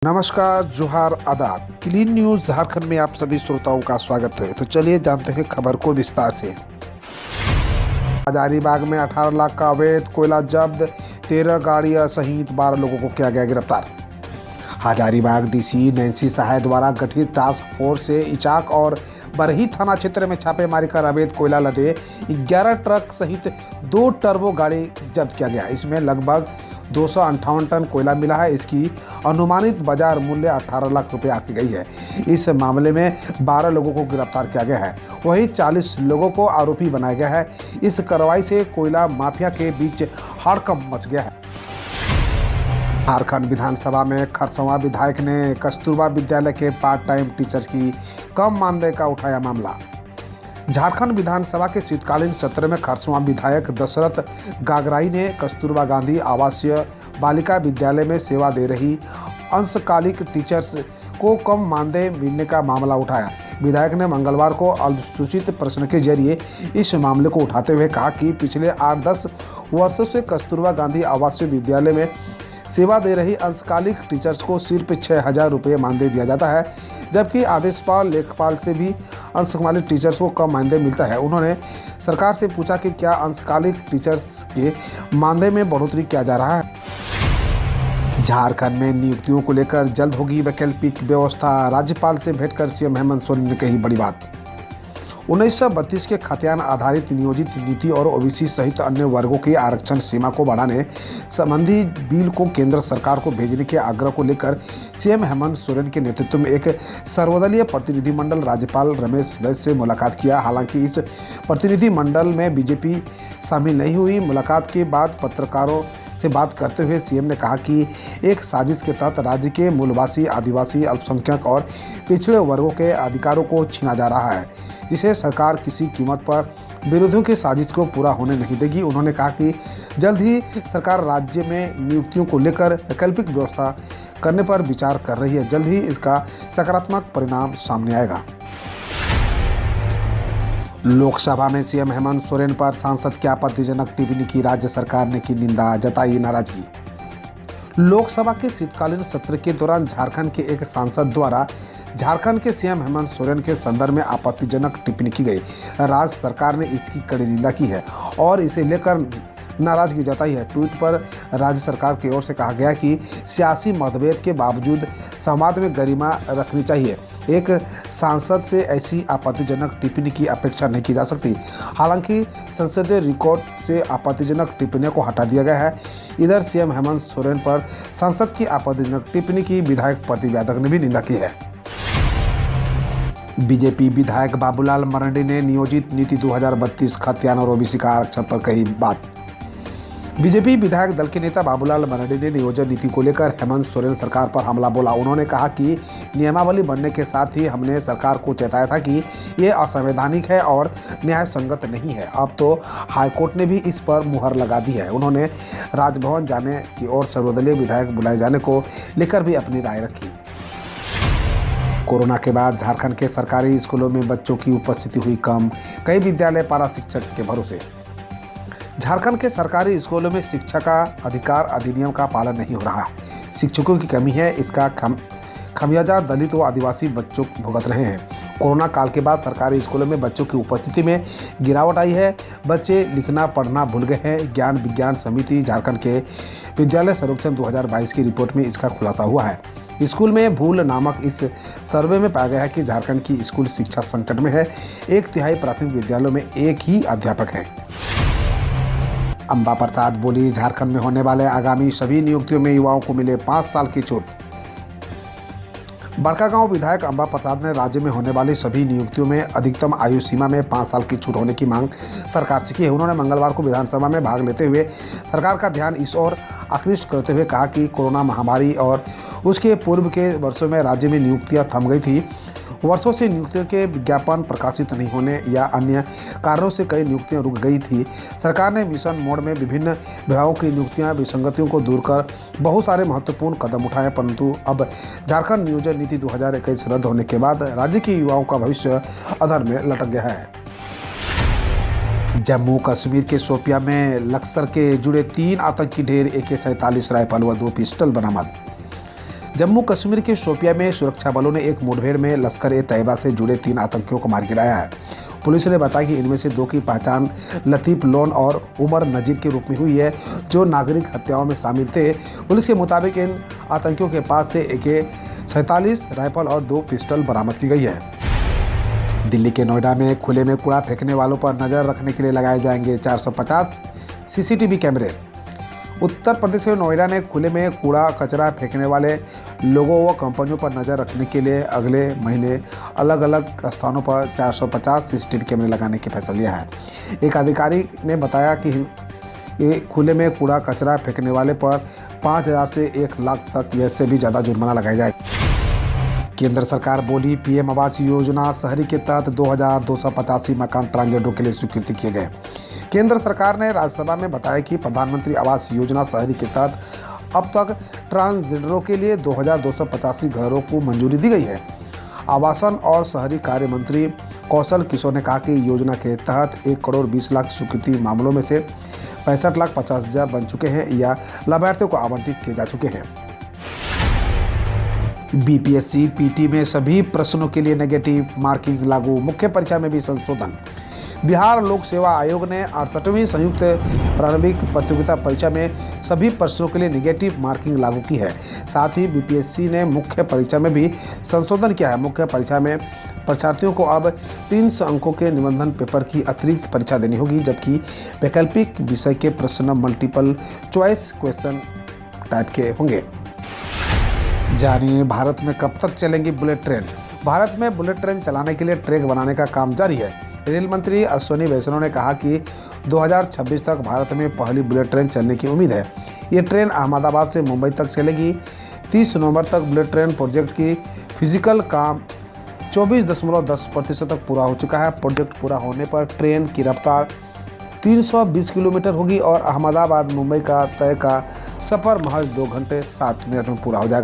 नमस्कार, जोहार, आदाब। क्लीन न्यूज झारखंड में आप सभी श्रोताओं का स्वागत है। तो चलिए जानते हैं खबर को विस्तार से। हजारीबाग में 18 लाख का अवैध कोयला जब्त, 13 गाड़ियां सहित 12 लोगों को किया गया गिरफ्तार। हजारीबाग डीसी नैन्सी सहाय द्वारा गठित टास्क फोर्स से इचाक और बरही थाना क्षेत्र में छापेमारी कर अवैध कोयला लदे 11 ट्रक सहित 2 टर्बो गाड़ी जब्त किया गया। इसमें लगभग 258 टन कोयला मिला है। इसकी अनुमानित बाजार मूल्य 18 लाख रुपए आकी गई है। इस मामले में 12 लोगों को गिरफ्तार किया गया है, वहीं 40 लोगों को आरोपी बनाया गया है। इस कार्रवाई से कोयला माफिया के बीच हड़कंप मच गया है। झारखंड विधानसभा में खरसवां विधायक ने कस्तूरबा विद्यालय के पार्ट टाइम टीचर्स की कम मानदेय का उठाया मामला। झारखंड विधानसभा के शीतकालीन सत्र में खरसवां विधायक दशरथ गागराई ने कस्तूरबा गांधी आवासीय बालिका विद्यालय में सेवा दे रही अंशकालिक टीचर्स को कम मानदेय मिलने का मामला उठाया। विधायक ने मंगलवार को अल्पसूचित प्रश्न के जरिए इस मामले को उठाते हुए कहा कि पिछले 8-10 वर्षों से कस्तूरबा गांधी आवासीय विद्यालय में सेवा दे रही अंशकालिक टीचर्स को सिर्फ 6,000 रुपये मानदेय दिया जाता है, जबकि आदेशपाल लेखपाल से भी अंशकालिक टीचर्स को कम मानदेय मिलता है। उन्होंने सरकार से पूछा कि क्या अंशकालिक टीचर्स के मानदेय में बढ़ोतरी किया जा रहा है। झारखंड में नियुक्तियों को लेकर जल्द होगी वैकल्पिक व्यवस्था। राज्यपाल से भेंट कर सीएम हेमंत सोरेन ने कही बड़ी बात। 1932 के खतियान आधारित नियोजित नीति और ओबीसी सहित अन्य वर्गों की आरक्षण सीमा को बढ़ाने संबंधी बिल को केंद्र सरकार को भेजने के आग्रह को लेकर सीएम हेमंत सोरेन के नेतृत्व में एक सर्वदलीय प्रतिनिधिमंडल राज्यपाल रमेश बैस से मुलाकात किया। हालांकि इस प्रतिनिधिमंडल में बीजेपी शामिल नहीं हुई। मुलाकात के बाद पत्रकारों से बात करते हुए सीएम ने कहा कि एक साजिश के तहत राज्य के मूलवासी, आदिवासी, अल्पसंख्यक और पिछड़े वर्गों के अधिकारों को छीना जा रहा है, जिसे सरकार किसी कीमत पर विरोधियों की साजिश को पूरा होने नहीं देगी। उन्होंने कहा कि जल्द ही सरकार राज्य में नियुक्तियों को लेकर वैकल्पिक व्यवस्था करने पर विचार कर रही है। जल्द ही इसका सकारात्मक परिणाम सामने आएगा। लोकसभा में सीएम हेमंत सोरेन पर सांसद की आपत्तिजनक टिप्पणी की राज्य सरकार ने की निंदा, जताई नाराजगी। लोकसभा के शीतकालीन सत्र के दौरान झारखंड के एक सांसद द्वारा झारखंड के सीएम हेमंत सोरेन के संदर्भ में आपत्तिजनक टिप्पणी की गई। राज्य सरकार ने इसकी कड़ी निंदा की है और इसे लेकर नाराजगी जताई है। ट्वीट पर राज्य सरकार की ओर से कहा गया कि सियासी मतभेद के बावजूद संवाद में गरिमा रखनी चाहिए। एक सांसद से ऐसी आपत्तिजनक टिप्पणी की अपेक्षा नहीं की जा सकती। हालांकि संसदीय रिकॉर्ड से आपत्तिजनक टिप्पणियों को हटा दिया गया है। इधर सीएम हेमंत सोरेन पर सांसद की आपत्तिजनक टिप्पणी की विधायक प्रदीप यादव ने भी निंदा की है। बीजेपी विधायक बाबूलाल मरांडी ने नियोजित नीति 2032 खतियान और ओबीसी का आरक्षण पर कही बात। बीजेपी विधायक दल के नेता बाबूलाल मरांडी ने नियोजन नीति को लेकर हेमंत सोरेन सरकार पर हमला बोला। उन्होंने कहा कि नियमावली बनने के साथ ही हमने सरकार को चेताया था कि ये असंवैधानिक है और न्याय संगत नहीं है। अब तो हाईकोर्ट ने भी इस पर मुहर लगा दी है। उन्होंने राजभवन जाने की और सर्वदलीय विधायक बुलाए जाने को लेकर भी अपनी राय रखी। कोरोना के बाद झारखंड के सरकारी स्कूलों में बच्चों की उपस्थिति हुई कम, कई विद्यालय पारा शिक्षक के भरोसे। झारखंड के सरकारी स्कूलों में शिक्षा का अधिकार अधिनियम का पालन नहीं हो रहा है। शिक्षकों की कमी है, इसका खमियाजा दलित व आदिवासी बच्चों भुगत रहे हैं। कोरोना काल के बाद सरकारी स्कूलों में बच्चों की उपस्थिति में गिरावट आई है। बच्चे लिखना पढ़ना भूल गए हैं। ज्ञान विज्ञान समिति झारखंड के विद्यालय सर्वेक्षण 2022 की रिपोर्ट में इसका खुलासा हुआ है। स्कूल में भूल नामक इस सर्वे में पाया गया है कि झारखंड की स्कूल शिक्षा संकट में है। 1/3 प्राथमिक विद्यालयों में एक ही अध्यापक है। अंबा प्रसाद बोली, झारखंड में होने वाले आगामी सभी नियुक्तियों में युवाओं को मिले 5 साल की छूट। बड़कागांव विधायक अंबा प्रसाद ने राज्य में होने वाली सभी नियुक्तियों में अधिकतम आयु सीमा में 5 साल की छूट होने की मांग सरकार से की है। उन्होंने मंगलवार को विधानसभा में भाग लेते हुए सरकार का ध्यान इस ओर आकृष्ट करते हुए कहा कि कोरोना महामारी और उसके पूर्व के वर्षों में राज्य में नियुक्तियां थम गई थी। वर्षों से नियुक्तियों के विज्ञापन प्रकाशित नहीं होने या अन्य कारणों से कई नियुक्तियां रुक गई थी। सरकार ने मिशन मोड में विभिन्न विभागों की नियुक्तियां विसंगतियों को दूर कर बहुत सारे महत्वपूर्ण कदम उठाए, परंतु अब झारखंड नियोजन नीति 2021 रद्द होने के बाद राज्य के युवाओं का भविष्य अधर में लटक गया है। जम्मू कश्मीर के शोपियां में लश्कर के जुड़े 3 आतंकी ढेर AK-47 राइफल व 2 पिस्टल बरामद। जम्मू कश्मीर के शोपिया में सुरक्षा बलों ने एक मुठभेड़ में लश्कर-ए-तैयबा से जुड़े 3 आतंकियों को मार गिराया है। पुलिस ने बताया कि इनमें से 2 की पहचान लतीफ लोन और उमर नजीर के रूप में हुई है, जो नागरिक हत्याओं में शामिल थे। पुलिस के मुताबिक इन आतंकियों के पास से AK-47 राइफल और 2 पिस्टल बरामद की गई है। दिल्ली के नोएडा में खुले में कूड़ा फेंकने वालों पर नजर रखने के लिए लगाए जाएंगे 450 CCTV कैमरे। उत्तर प्रदेश के नोएडा ने खुले में कूड़ा कचरा फेंकने वाले लोगों व कंपनियों पर नज़र रखने के लिए अगले महीने अलग अलग स्थानों पर 450 CCTV कैमरे लगाने की फैसला लिया है। एक अधिकारी ने बताया कि खुले में कूड़ा कचरा फेंकने वाले पर 5,000 से 1 लाख तक या इससे भी ज़्यादा जुर्माना लगाया जाएगा। केंद्र सरकार बोली PM आवास योजना शहरी के तहत 2,285 मकान ट्रांसजेंडरों के लिए स्वीकृति किए गए। केंद्र सरकार ने राज्यसभा में बताया कि प्रधानमंत्री आवास योजना शहरी के तहत अब तक ट्रांसजेंडरों के लिए 2,285 घरों को मंजूरी दी गई है। आवासन और शहरी कार्य मंत्री कौशल किशोर ने कहा कि योजना के तहत 1 करोड़ 20 लाख स्वीकृति मामलों में से 65,50,000 बन चुके हैं या लाभार्थियों को आवंटित किए जा चुके हैं। BPSC PT में सभी प्रश्नों के लिए नेगेटिव मार्किंग लागू, मुख्य परीक्षा में भी संशोधन। बिहार लोक सेवा आयोग ने 68वीं संयुक्त प्रारंभिक प्रतियोगिता परीक्षा में सभी प्रश्नों के लिए नेगेटिव मार्किंग लागू की है। साथ ही BPSC ने मुख्य परीक्षा में भी संशोधन किया है। मुख्य परीक्षा में परीक्षार्थियों को अब 300 अंकों के निबंधन पेपर की अतिरिक्त परीक्षा देनी होगी, जबकि वैकल्पिक विषय के प्रश्न मल्टीपल चॉइस क्वेश्चन टाइप के होंगे। जानिए भारत में कब तक चलेंगी बुलेट ट्रेन। भारत में बुलेट ट्रेन चलाने के लिए ट्रैक बनाने का काम जारी है। रेल मंत्री अश्विनी वैष्णव ने कहा कि 2026 तक भारत में पहली बुलेट ट्रेन चलने की उम्मीद है। ये ट्रेन अहमदाबाद से मुंबई तक चलेगी। 30 नवंबर तक बुलेट ट्रेन प्रोजेक्ट की फिजिकल काम 24.10% तक पूरा हो चुका है। प्रोजेक्ट पूरा होने पर ट्रेन की रफ्तार 320 किलोमीटर होगी और अहमदाबाद मुंबई का तय का सफ़र महज 2 घंटे 7 मिनट में पूरा हो जाएगा।